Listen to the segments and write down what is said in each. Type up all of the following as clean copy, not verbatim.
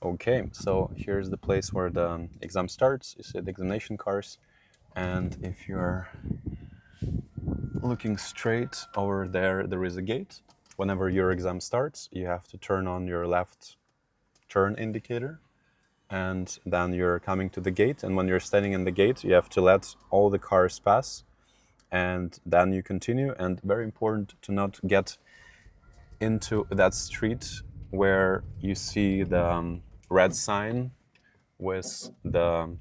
Okay, so here's the place where the exam starts. You see the examination cars, and if you're looking straight over there, there is a gate. Whenever your exam starts, you have to turn on your left turn indicator, and then you're coming to the gate. And when you're standing in the gate, you have to let all the cars pass, and then you continue. And very important to not get into that street where you see the red sign with the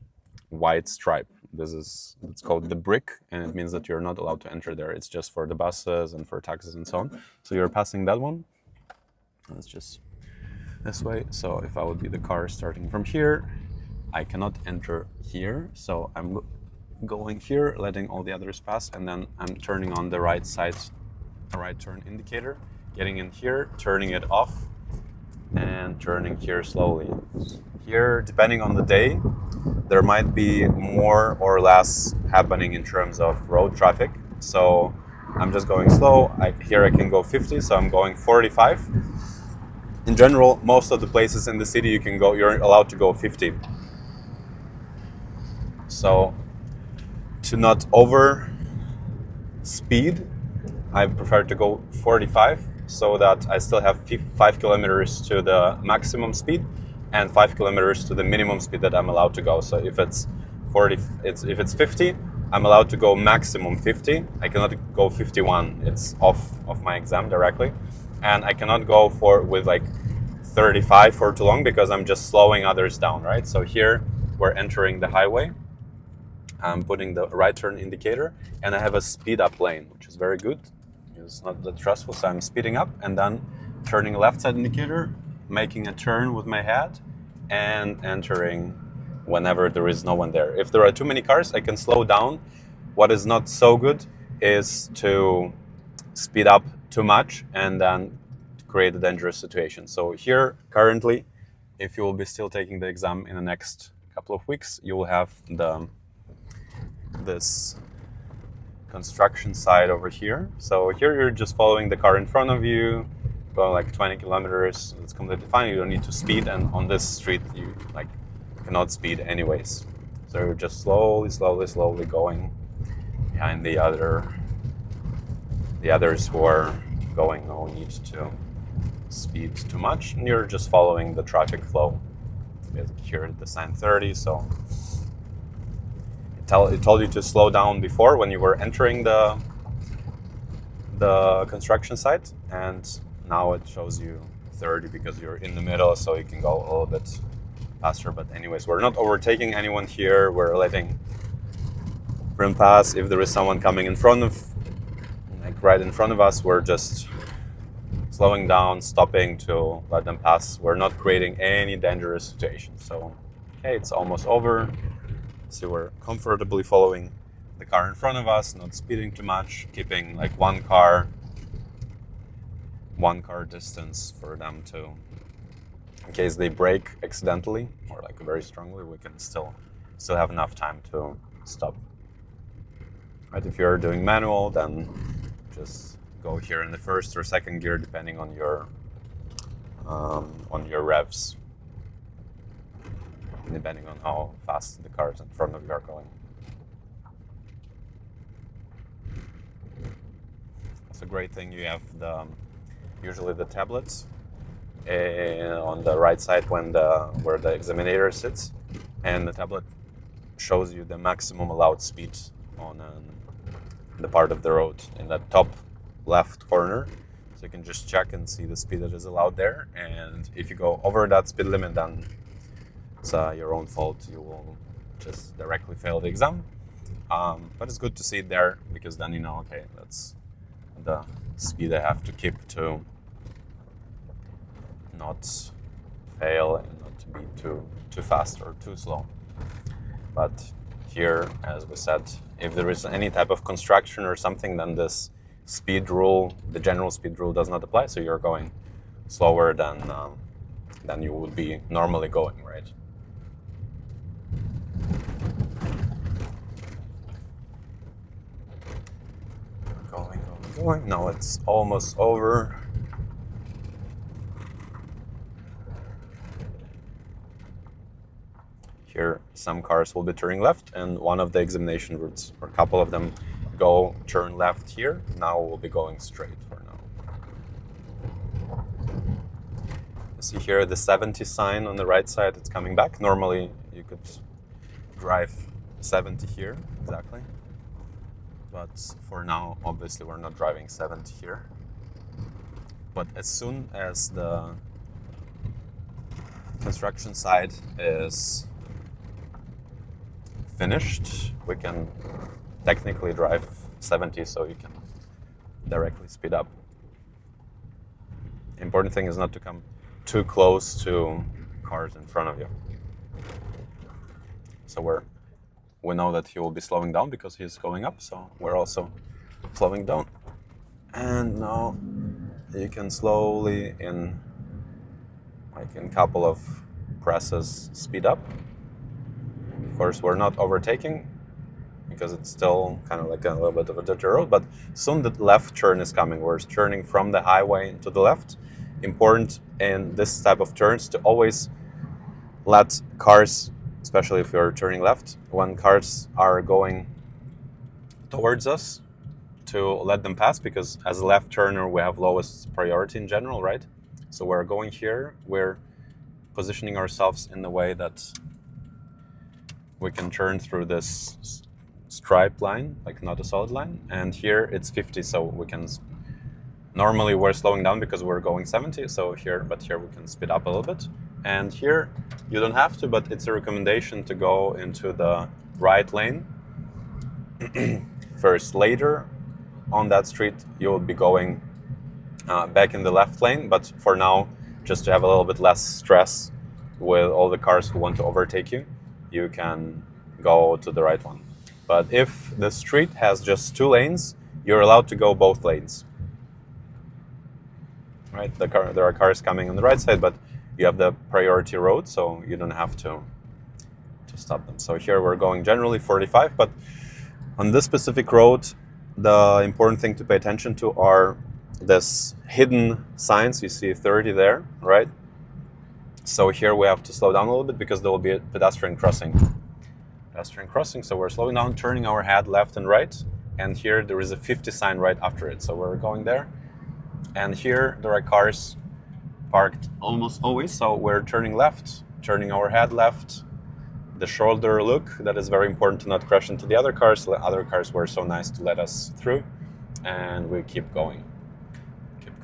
white stripe. It's called the brick, and it means that you're not allowed to enter there. It's just for the buses and for taxis and so on. So you're passing that one. It's just this way. So if I would be the car starting from here, I cannot enter here. So I'm going here, letting all the others pass, and then I'm turning on the right side, the right turn indicator, getting in here, turning it off, and turning here slowly. Here, depending on the day, there might be more or less happening in terms of road traffic. So I'm just going slow. Here I can go 50, so I'm going 45. In general, most of the places in the city you're allowed to go 50. So to not over speed, I prefer to go 45 so that I still have 5 kilometers to the maximum speed and 5 kilometers to the minimum speed that I'm allowed to go. So if it's 50, I'm allowed to go maximum 50. I cannot go 51. It's off of my exam directly. And I cannot go with like 35 for too long because I'm just slowing others down, right? So here we're entering the highway. I'm putting the right turn indicator, and I have a speed up lane, which is very good. It's not that stressful, so I'm speeding up and then turning left side indicator, making a turn with my head, and entering whenever there is no one there. If there are too many cars, I can slow down. What is not so good is to speed up too much and then create a dangerous situation. So here, currently, if you will be still taking the exam in the next couple of weeks, you will have this construction site over here. So here you're just following the car in front of you, going like 20 kilometers. It's completely fine. You don't need to speed, and on this street you cannot speed anyways. So you're just slowly going behind the others who are going. No need to speed too much, and you're just following the traffic flow. Here the sign 30, so it told you to slow down before when you were entering the construction site, and now it shows you 30 because you're in the middle, so you can go a little bit faster. But anyways, we're not overtaking anyone here. We're letting them pass. If there is someone coming right in front of us, we're just slowing down, stopping to let them pass. We're not creating any dangerous situation. So okay, it's almost over. So we're comfortably following the car in front of us, not speeding too much, keeping like one car distance for them to, in case they brake accidentally or like very strongly, we can still have enough time to stop. Right? If you're doing manual, then just go here in the first or second gear, depending on your revs, depending on how fast the cars in front of you are going. It's a great thing. You have usually the tablets on the right side where the examiner sits, and the tablet shows you the maximum allowed speed on the part of the road in the top left corner. So you can just check and see the speed that is allowed there. And if you go over that speed limit, then it's your own fault. You will just directly fail the exam. But it's good to see it there, because then you know, okay, that's the speed I have to keep to not fail and not to be too fast or too slow. But here, as we said, if there is any type of construction or something, then this speed rule, the general speed rule, does not apply. So you're going slower than you would be normally going, right? Going. Now it's almost over. Here, some cars will be turning left, and one of the examination routes, or a couple of them, go turn left here. Now we'll be going straight for now. You see here the 70 sign on the right side, it's coming back. Normally you could drive 70 here, exactly. But for now, obviously we're not driving 70 here. But as soon as the construction site is finished, we can technically drive 70, so you can directly speed up. The important thing is not to come too close to cars in front of you. So we know that he will be slowing down because he's going up, so we're also slowing down. And now you can slowly, in a couple of presses, speed up. Of course, we're not overtaking because it's still kind of like a little bit of a dirty road, but soon the left turn is coming. We're turning from the highway to the left. Important in this type of turns to always let cars, especially if you're turning left, when cars are going towards us, to let them pass, because as a left turner we have lowest priority in general, right? So we're going here, we're positioning ourselves in the way that we can turn through this striped line, like not a solid line, and here it's 50, so we can, normally we're slowing down because we're going 70, so here we can speed up a little bit. And here you don't have to, but it's a recommendation to go into the right lane first. Later on that street you will be going back in the left lane, but for now, just to have a little bit less stress with all the cars who want to overtake you, you can go to the right one. But if the street has just 2 lanes, you're allowed to go both lanes. Right? There are cars coming on the right side, but you have the priority road, so you don't have to stop them. So here we're going generally 45, but on this specific road, the important thing to pay attention to are this hidden signs. You see 30 there, right? So here we have to slow down a little bit because there will be a pedestrian crossing. So we're slowing down, turning our head left and right, and here there is a 50 sign right after it. So we're going there, and here there are cars parked almost always, so we're turning left, turning our head left. The shoulder look, that is very important to not crash into the other cars. The other cars were so nice to let us through, and we keep going.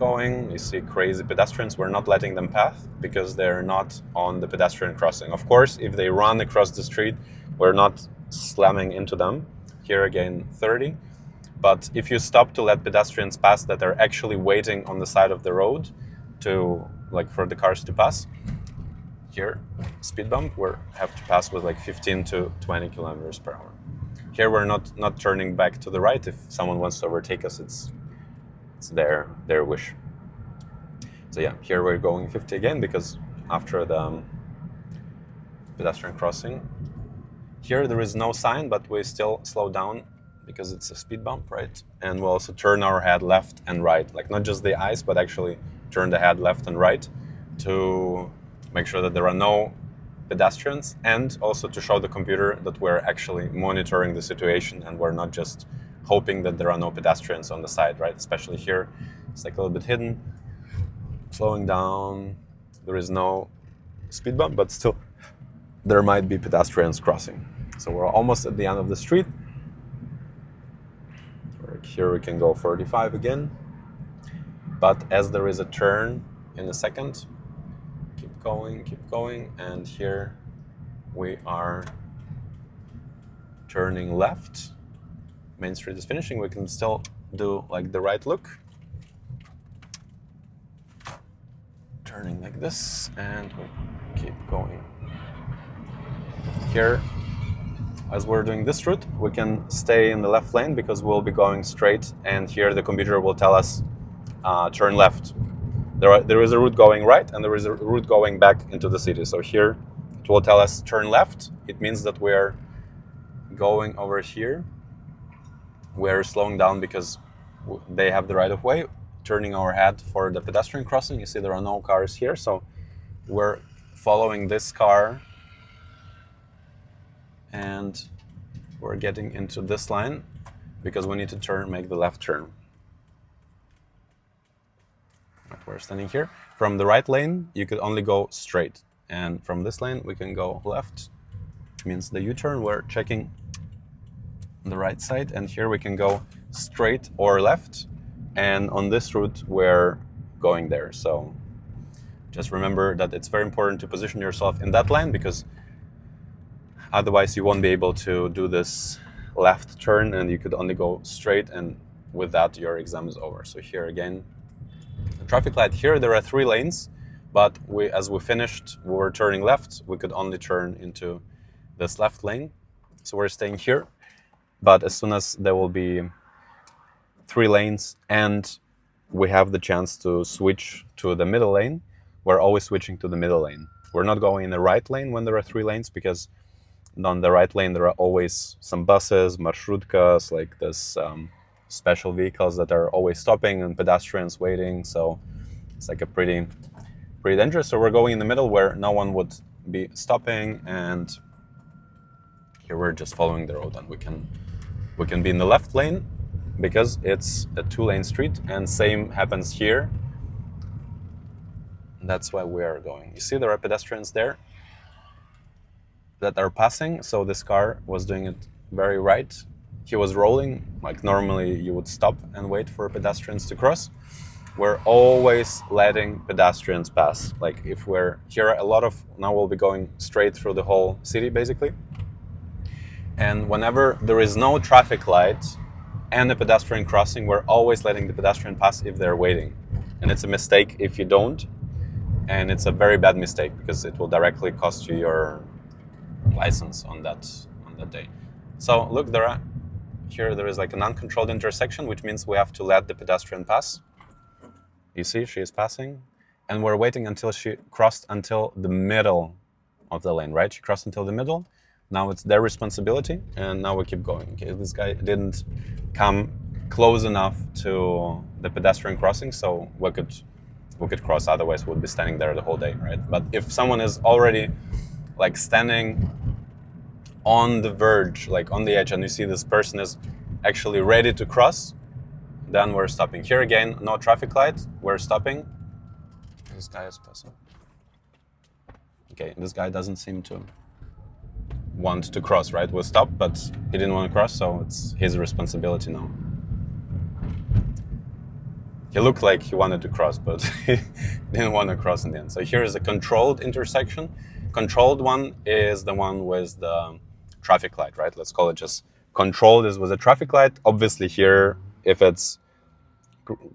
You see crazy pedestrians, we're not letting them pass because they're not on the pedestrian crossing. Of course, if they run across the street, we're not slamming into them. Here again, 30. But if you stop to let pedestrians pass that are actually waiting on the side of the road to, like, for the cars to pass, here, speed bump, we have to pass with like 15 to 20 kilometers per hour. Here we're not turning back to the right. If someone wants to overtake us, it's their wish. So yeah, here we're going 50 again because after the pedestrian crossing, here there is no sign, but we still slow down because it's a speed bump, right? And we'll also turn our head left and right, like not just the eyes, but actually turn the head left and right to make sure that there are no pedestrians, and also to show the computer that we're actually monitoring the situation and we're not just hoping that there are no pedestrians on the side, right? Especially here, it's like a little bit hidden. Slowing down, there is no speed bump, but still there might be pedestrians crossing. So we're almost at the end of the street. Here we can go 45 again, but as there is a turn in a second, keep going, and here we are turning left. Main Street is finishing. We can still do like the right look, turning like this, and we keep going. Here, as we're doing this route, we can stay in the left lane because we'll be going straight, and here the computer will tell us turn left. There is a route going right, and there is a route going back into the city. So here it will tell us turn left. It means that we're going over here. We're slowing down because they have the right of way, turning our head for the pedestrian crossing. You see there are no cars here, so we're following this car and we're getting into this line because we need to make the left turn. We're standing here. From the right lane, you could only go straight. And from this lane, we can go left. Means the U-turn, we're checking the right side. And here we can go straight or left. And on this route, we're going there. So just remember that it's very important to position yourself in that line, because otherwise you won't be able to do this left turn and you could only go straight, and with that your exam is over. So here again, the traffic light. Here there are 3 lanes, but as we finished, we were turning left, we could only turn into this left lane. So we're staying here, but as soon as there will be 3 lanes and we have the chance to switch to the middle lane, we're always switching to the middle lane. We're not going in the right lane when there are 3 lanes, because on the right lane there are always some buses, marshrutka, like this special vehicles that are always stopping and pedestrians waiting. So it's like a pretty dangerous. So we're going in the middle where no one would be stopping, and here we're just following the road, and we can be in the left lane because it's a 2-lane street, and same happens here. That's why we are going. You see there are pedestrians there that are passing. So this car was doing it very right. He was rolling, like normally you would stop and wait for pedestrians to cross. We're always letting pedestrians pass. Like if we're here, now we'll be going straight through the whole city basically. And whenever there is no traffic light and a pedestrian crossing, we're always letting the pedestrian pass if they're waiting. And it's a mistake if you don't. And it's a very bad mistake, because it will directly cost you your license on that day. So look, here there is like an uncontrolled intersection, which means we have to let the pedestrian pass. You see, she is passing, and we're waiting until she crossed until the middle of the lane, right? She crossed until the middle. Now it's their responsibility, and now we keep going. Okay, this guy didn't come close enough to the pedestrian crossing, so we could cross. Otherwise, we'd be standing there the whole day, right? But if someone is already like standing on the verge, like on the edge, and you see this person is actually ready to cross, then we're stopping. Here again, no traffic light, we're stopping. This guy is passing. Okay, this guy doesn't seem to want to cross, right? We'll stop, but he didn't want to cross, so it's his responsibility now. He looked like he wanted to cross, but he didn't want to cross in the end. So here is a controlled intersection. Controlled one is the one with the traffic light, right? Let's call it just controlled is with a traffic light. Obviously here, if it's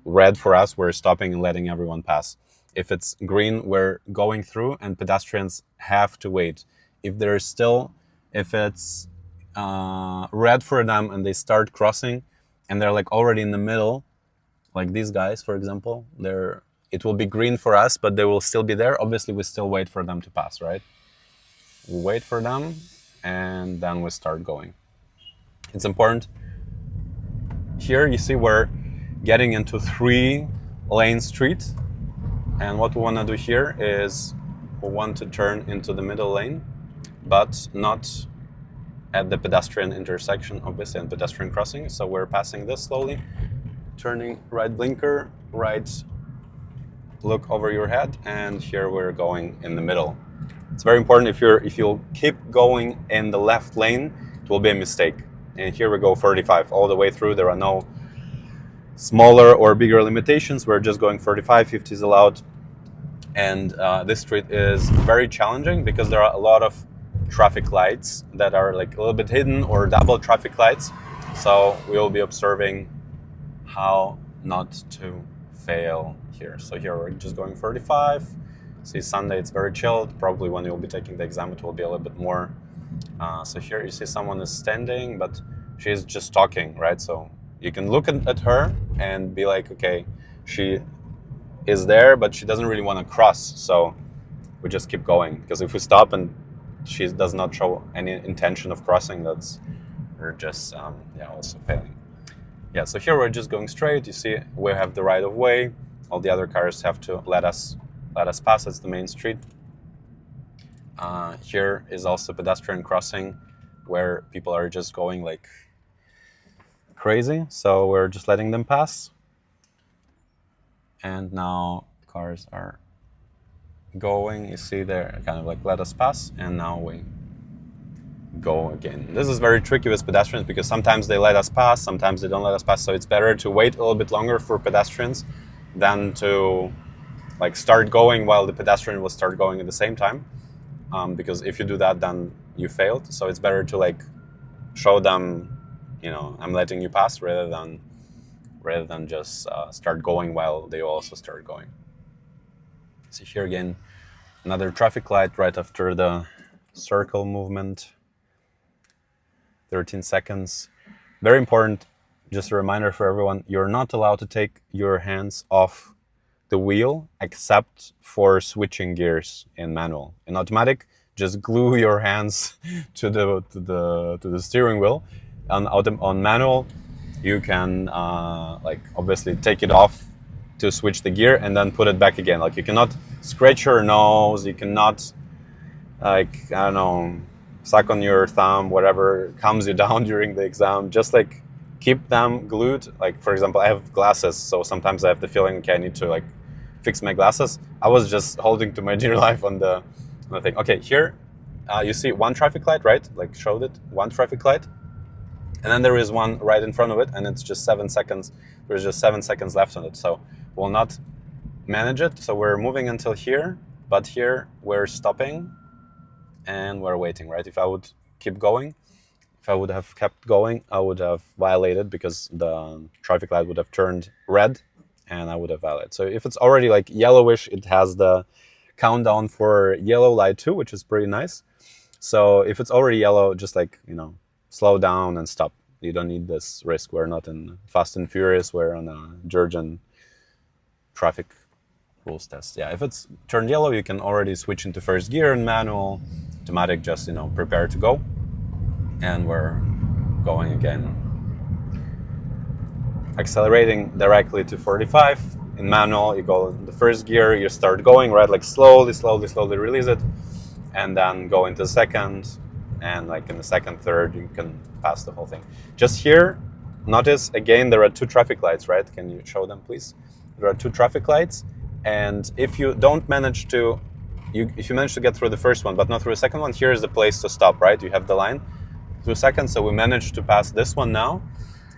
red for us, we're stopping and letting everyone pass. If it's green, we're going through and pedestrians have to wait. If it's red for them and they start crossing and they're like already in the middle, like these guys, for example, it will be green for us, but they will still be there. Obviously, we still wait for them to pass, right? We wait for them, and then we start going. It's important. Here, you see, we're getting into 3-lane street, and what we want to do here is we want to turn into the middle lane, but not at the pedestrian intersection, obviously, and pedestrian crossing. So we're passing this slowly. Turning right blinker, right look over your head, and here we're going in the middle. It's very important. If you'll keep going in the left lane, it will be a mistake. And here we go 35 all the way through. There are no smaller or bigger limitations. We're just going 35, 50 is allowed. And this street is very challenging because there are a lot of traffic lights that are like a little bit hidden or double traffic lights. So we will be observing how not to fail here. So here we're just going 35. See, Sunday it's very chilled. Probably when you'll be taking the exam, it will be a little bit more. So here you see someone is standing, but she's just talking, right? So you can look at her and be like, okay, she is there, but she doesn't really want to cross. So we just keep going, because if we stop and she does not show any intention of crossing, we're just also failing. Yeah, so here we're just going straight. You see, we have the right of way. All the other cars have to let us pass. It's the main street. Here is also pedestrian crossing. where people are just going like crazy. So we're just letting them pass. And now cars are going. You see, they're kind of like let us pass, and now we go again. This is very tricky with pedestrians because sometimes they let us pass, sometimes they don't let us pass. So it's better to wait a little bit longer for pedestrians than to like start going while the pedestrian will start going at the same time. Because if you do that, then you failed. So it's better to like show them, you know, I'm letting you pass rather than just start going while they also start going. So here again, another traffic light right after the circle movement. 13 seconds. Very important, just a reminder for everyone, you're not allowed to take your hands off the wheel except for switching gears in manual. In automatic, just glue your hands to the steering wheel. On manual, you can like obviously take it off to switch the gear and then put it back again. Like you cannot scratch your nose, you cannot like, I don't know, suck on your thumb, whatever calms you down during the exam. Just like keep them glued. Like for example, I have glasses, so sometimes I have the feeling, okay, I need to like fix my glasses. I was just holding to my dear life on the thing. Okay, here you see one traffic light, right? Like showed it, one traffic light. And then there is one right in front of it, and it's just 7 seconds. There's just 7 seconds left on it. So we'll not manage it. So we're moving until here, but here we're stopping and we're waiting, right? If I would keep going, if I would have kept going, I would have violated because the traffic light would have turned red and I would have violated. So if it's already like yellowish, it has the countdown for yellow light too, which is pretty nice. So if it's already yellow, just like, you know, slow down and stop. You don't need this risk. We're not in Fast and Furious. We're on a Georgian traffic rules test. Yeah, if it's turned yellow, you can already switch into first gear in manual. Automatic, just, you know, prepare to go. And we're going again. Accelerating directly to 45. In manual, you go in the first gear, you start going, right? Like slowly release it. And then go into second. And like in the second, third, you can pass the whole thing. Just here, notice again, there are two traffic lights, right? Can you show them, please? There are two traffic lights. And if you don't manage to, if you manage to get through the first one, but not through the second one, here is the place to stop, right? You have the line through second. So we managed to pass this one now.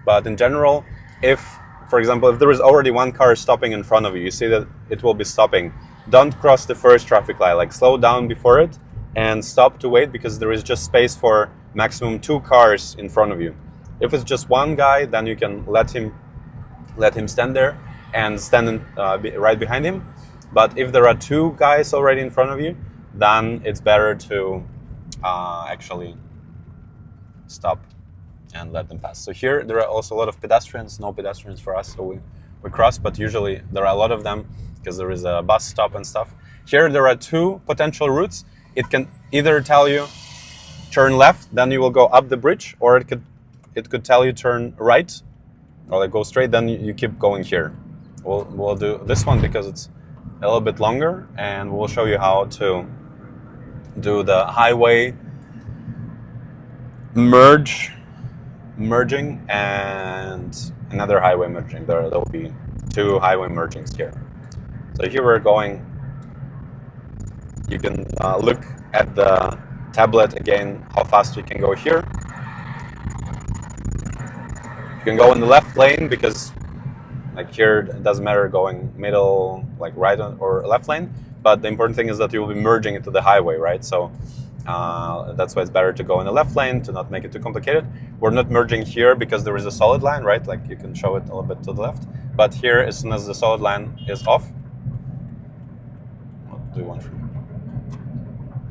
But in general, if, for example, if there is already one car stopping in front of you, you see that it will be stopping. Don't cross the first traffic light, like slow down before it and stop to wait because there is just space for maximum 2 cars in front of you. If it's just one guy, then you can let him stand there and stand right behind him. But if there are 2 guys already in front of you, then it's better to actually stop and let them pass. So here there are also a lot of pedestrians, no pedestrians for us, so we cross, but usually there are a lot of them because there is a bus stop and stuff. Here there are 2 potential routes. It can either tell you turn left, then you will go up the bridge, or it could tell you turn right, or like go straight, then you keep going here. We'll do this one because it's a little bit longer, and we'll show you how to do the highway merging and another highway merging. There will be 2 highway mergings here. So here we're going. You can look at the tablet again, how fast you can go here. You can go in the left lane because like here it doesn't matter going middle, like right or left lane, but the important thing is that you will be merging into the highway, right? So that's why it's better to go in the left lane to not make it too complicated. We're not merging here because there is a solid line, right? Like you can show it a little bit to the left, but here as soon as the solid line is off, what do you want from me?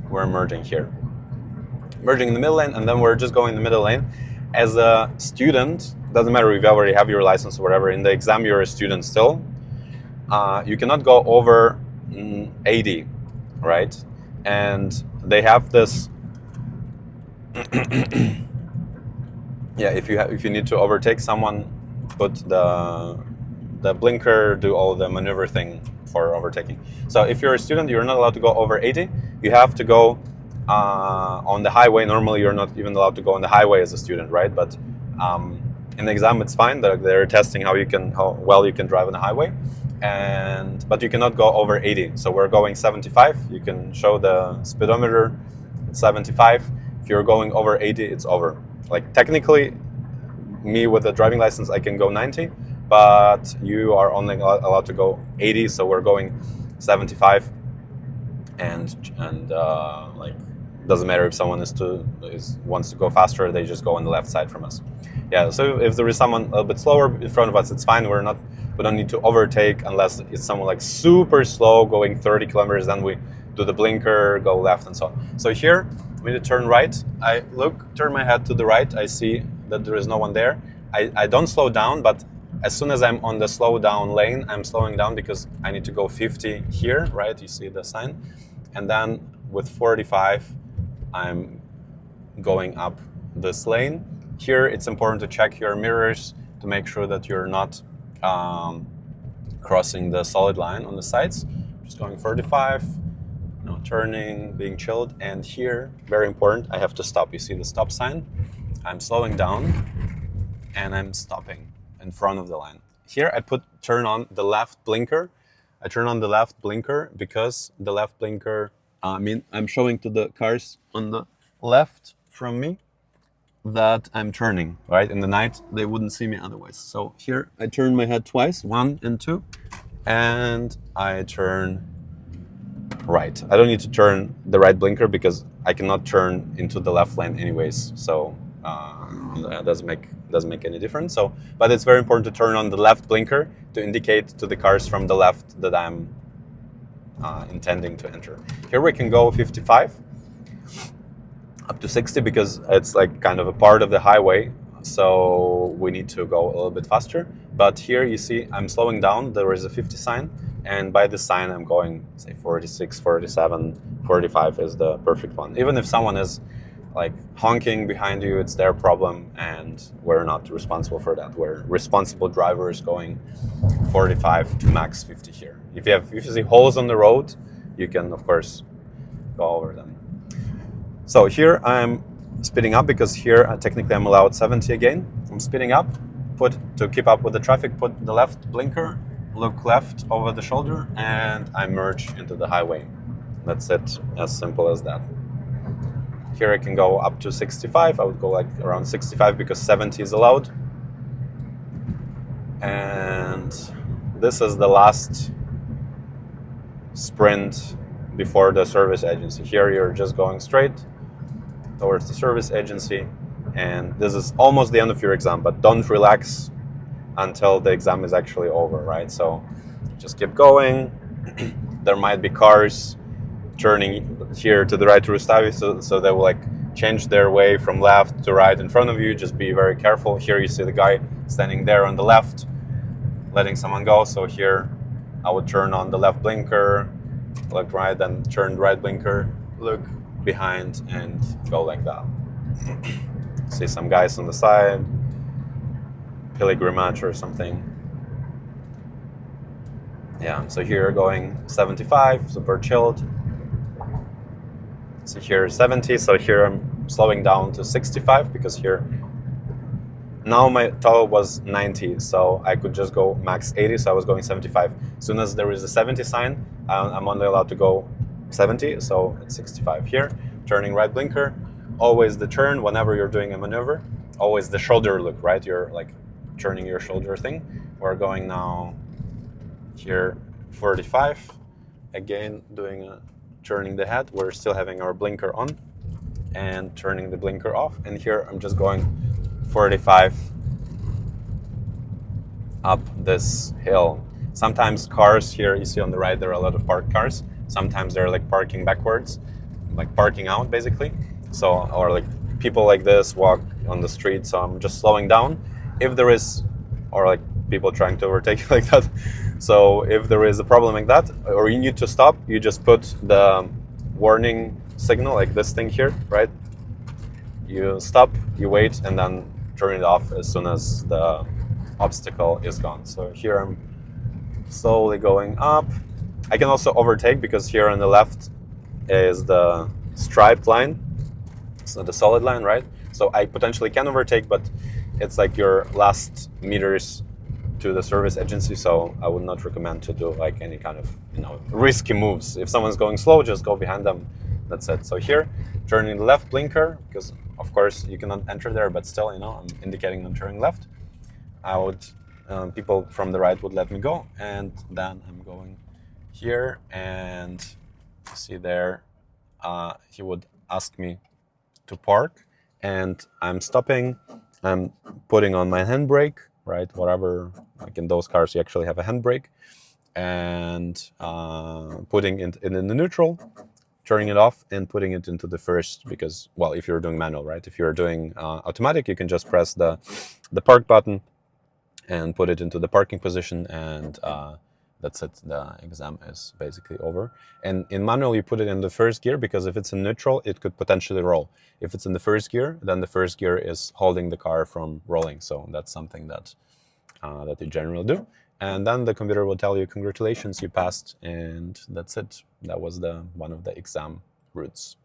We're merging here. Merging in the middle lane, and then we're just going in the middle lane. As a student, doesn't matter if you already have your license or whatever, in the exam you're a student still. You cannot go over 80, right? And they have this, yeah, if you need to overtake someone, put the blinker, do all the maneuver thing for overtaking. So if you're a student, you're not allowed to go over 80. You have to go on the highway. Normally, you're not even allowed to go on the highway as a student, right? But in the exam, it's fine. They're testing how well you can drive on the highway, but you cannot go over 80. So we're going 75. You can show the speedometer. It's 75. If you're going over 80, it's over. Like technically, me with a driving license, I can go 90, but you are only allowed to go 80. So we're going 75, and like doesn't matter if someone wants to go faster, they just go on the left side from us. Yeah. So if there is someone a little bit slower in front of us, it's fine. We don't need to overtake unless it's someone like super slow going 30 kilometers. Then we do the blinker, go left, and so on. So here we need to turn right. I turn my head to the right. I see that there is no one there. I don't slow down, but as soon as I'm on the slow down lane, I'm slowing down because I need to go 50 here, right? You see the sign. And then with 45, I'm going up this lane. Here, it's important to check your mirrors to make sure that you're not crossing the solid line on the sides. Just going 45, turning, being chilled. And here, very important, I have to stop. You see the stop sign? I'm slowing down and I'm stopping in front of the line. Here, I turn on the left blinker. I turn on the left blinker because the left blinker, I'm showing to the cars on the left from me that I'm turning, right? In the night, they wouldn't see me otherwise. So here, I turn my head twice, 1 and 2, and I turn right. I don't need to turn the right blinker because I cannot turn into the left lane anyways. So that doesn't make any difference. So, but it's very important to turn on the left blinker to indicate to the cars from the left that I'm intending to enter. Here we can go 55 up to 60 because it's like kind of a part of the highway, so we need to go a little bit faster. But here you see I'm slowing down. There is a 50 sign, and by the sign I'm going, say, 46, 47, 45 is the perfect one. Even if someone is like honking behind you, it's their problem, and we're not responsible for that. We're responsible drivers going 45 to max 50 here. If you see holes on the road, you can of course go over them. So here I'm speeding up because here technically I'm allowed 70 again. I'm speeding up, to keep up with the traffic, put the left blinker, look left over the shoulder, and I merge into the highway. That's it, as simple as that. Here I can go up to 65. I would go like around 65 because 70 is allowed. And this is the last sprint before the service agency. Here you're just going straight towards the service agency, and this is almost the end of your exam, but don't relax until the exam is actually over, right? So just keep going. There might be cars turning here to the right to Rustavi, so they will like change their way from left to right in front of you. Just be very careful. Here you see the guy standing there on the left, letting someone go. So here I would turn on the left blinker, look right, then turn right blinker, look behind, and go like that. See some guys on the side, pilgrimage or something. Yeah, so here going 75, super chilled. So here 70, so here I'm slowing down to 65 because here, now my tow was 90, so I could just go max 80, so I was going 75. As soon as there is a 70 sign, I'm only allowed to go 70, so it's 65 here. Turning right blinker, always the turn whenever you're doing a maneuver, always the shoulder look, right? You're like turning your shoulder thing. We're going now here 45, again turning the head. We're still having our blinker on and turning the blinker off, and here I'm just going 45 up this hill. Sometimes cars here, you see on the right, there are a lot of parked cars. Sometimes they're like parking backwards, like parking out basically. So, or like people like this walk on the street, so I'm just slowing down. If there is, or like people trying to overtake you like that. So if there is a problem like that, or you need to stop, you just put the warning signal, like this thing here, right? You stop, you wait, and then turn it off as soon as the obstacle is gone. So here I'm slowly going up. I can also overtake because here on the left is the striped line. It's not a solid line, right? So I potentially can overtake, but it's like your last meters to the service agency. So I would not recommend to do like any kind of, you know, risky moves. If someone's going slow, just go behind them. That's it. So here, turning the left blinker, because of course you cannot enter there, but still, you know, I'm indicating I'm turning left. I would, people from the right would let me go, and then I'm going here, and you see there, he would ask me to park, and I'm stopping. I'm putting on my handbrake, right? Whatever, like in those cars, you actually have a handbrake, and putting it in the neutral, turning it off, and putting it into the first, because, well, if you're doing manual, right? If you're doing automatic, you can just press the park button and put it into the parking position, and that's it. The exam is basically over. And in manual, you put it in the first gear, because if it's in neutral, it could potentially roll. If it's in the first gear, then the first gear is holding the car from rolling. So that's something that that you generally do. And then the computer will tell you, congratulations, you passed, and that's it. That was one of the exam routes.